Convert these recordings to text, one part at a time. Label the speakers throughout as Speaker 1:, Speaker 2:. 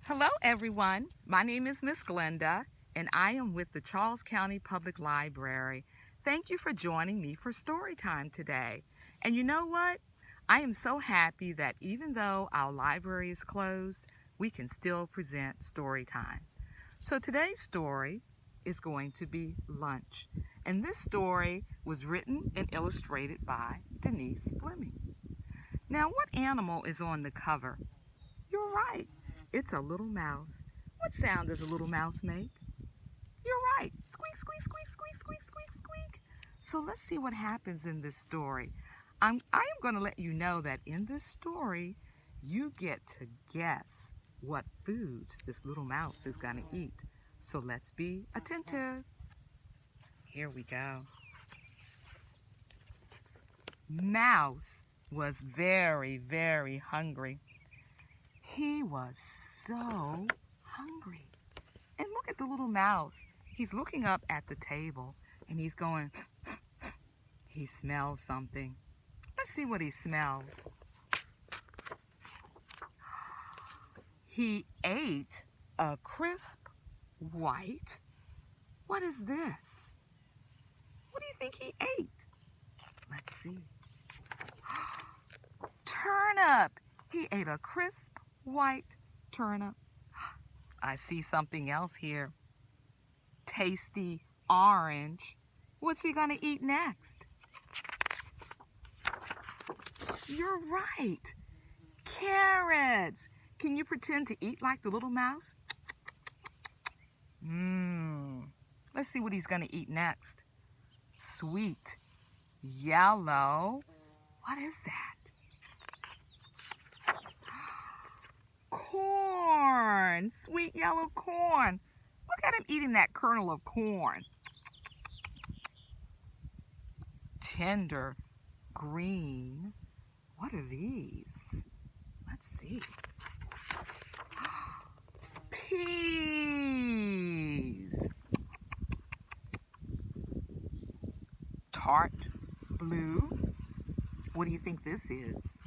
Speaker 1: Hello everyone, my name is Miss Glenda and I am with the Charles County Public Library. Thank you for joining me for story time today. And you know what? I am so happy that even though our library is closed, we can still present story time. So today's story is going to be Lunch. And this story was written and illustrated by Denise Fleming. Now, what animal is on the cover? You're right. It's a little mouse. What sound does a little mouse make? You're right. Squeak, squeak, squeak, squeak, squeak, squeak, squeak. So let's see what happens in this story. I am going to let you know that in this story, you get to guess what foods this little mouse is going to eat. So let's be attentive. Here we go. Mouse was very, very hungry. He was so hungry. And look at the little mouse. He's looking up at the table and he's going, he smells something. Let's see what he smells. He ate a crisp white. What is this? What do you think he ate? Let's see. Turnip. He ate a crisp white turnip. I see something else here. Tasty orange. What's he gonna eat next? You're right. Carrots. Can you pretend to eat like the little mouse? Let's see what he's gonna eat next. Sweet yellow. What is that? Corn, sweet yellow corn. Look at him eating that kernel of corn. Tender green. What are these? Let's see. Peas. Tart blue. What do you think this is?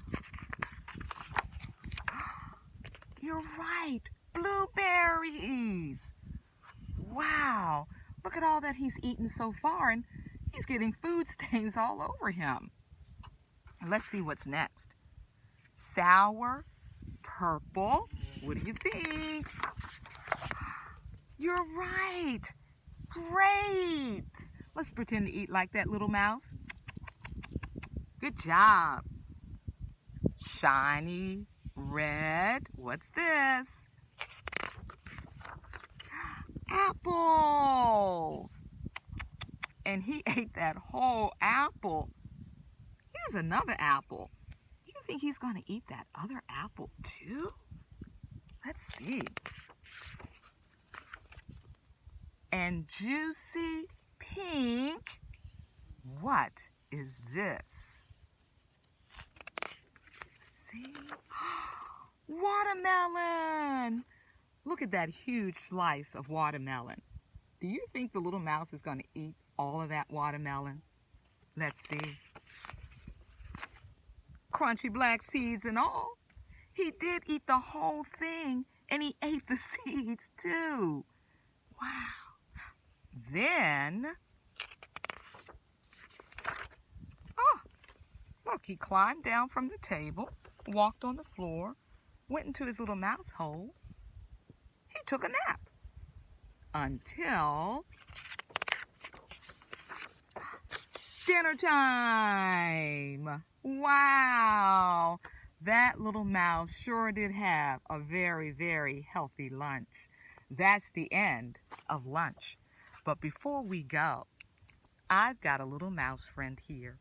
Speaker 1: You're right, blueberries. Wow, look at all that he's eaten so far, and he's getting food stains all over him. Let's see what's next. Sour, purple. What do you think? You're right, grapes. Let's pretend to eat like that little mouse. Good job. Shiny red. What's this? Apples. And he ate that whole apple. Here's another apple. You think he's going to eat that other apple too? Let's see. And juicy pink. What is this? See? Watermelon! Look at that huge slice of watermelon. Do you think the little mouse is going to eat all of that watermelon? Let's see. Crunchy black seeds and all. He did eat the whole thing, and he ate the seeds too. Wow. Then, look, he climbed down from the table, walked on the floor, went into his little mouse hole. He took a nap until dinner time. Wow, that little mouse sure did have a very, very healthy lunch. That's the end of lunch. But before we go, I've got a little mouse friend here.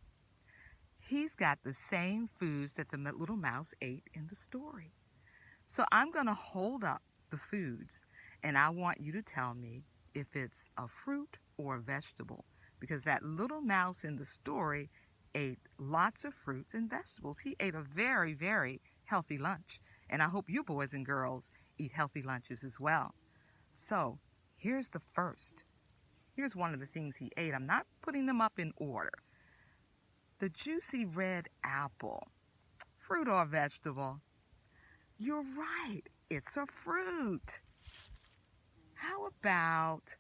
Speaker 1: He's got the same foods that the little mouse ate in the story. So I'm going to hold up the foods, and I want you to tell me if it's a fruit or a vegetable, because that little mouse in the story ate lots of fruits and vegetables. He ate a very, very healthy lunch, and I hope you boys and girls eat healthy lunches as well. So here's the first. Here's one of the things he ate. I'm not putting them up in order. The juicy red apple. Fruit or vegetable? You're right. It's a fruit. How about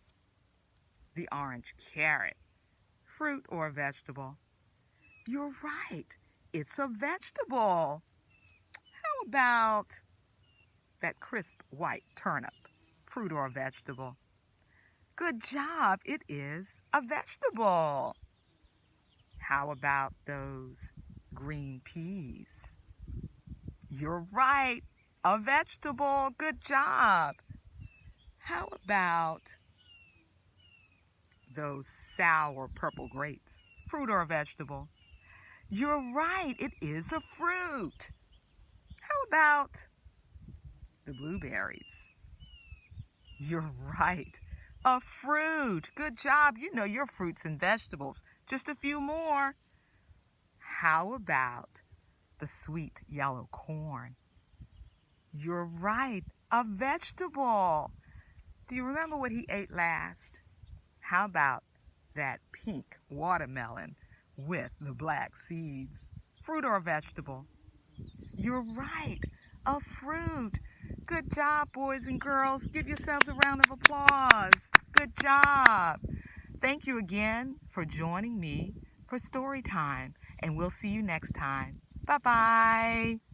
Speaker 1: the orange carrot? Fruit or vegetable? You're right. It's a vegetable. How about that crisp white turnip? Fruit or vegetable? Good job. It is a vegetable. How about those green peas? You're right. A vegetable. Good job. How about those sour purple grapes? Fruit or a vegetable? You're right. It is a fruit. How about the blueberries? You're right. A fruit. Good job. You know your fruits and vegetables. Just a few more. How about the sweet yellow corn? You're right. A vegetable. Do you remember what he ate last? How about that pink watermelon with the black seeds? Fruit or a vegetable? You're right. A fruit. Good job, boys and girls. Give yourselves a round of applause. Good job. Thank you again for joining me for story time, and we'll see you next time. Bye-bye.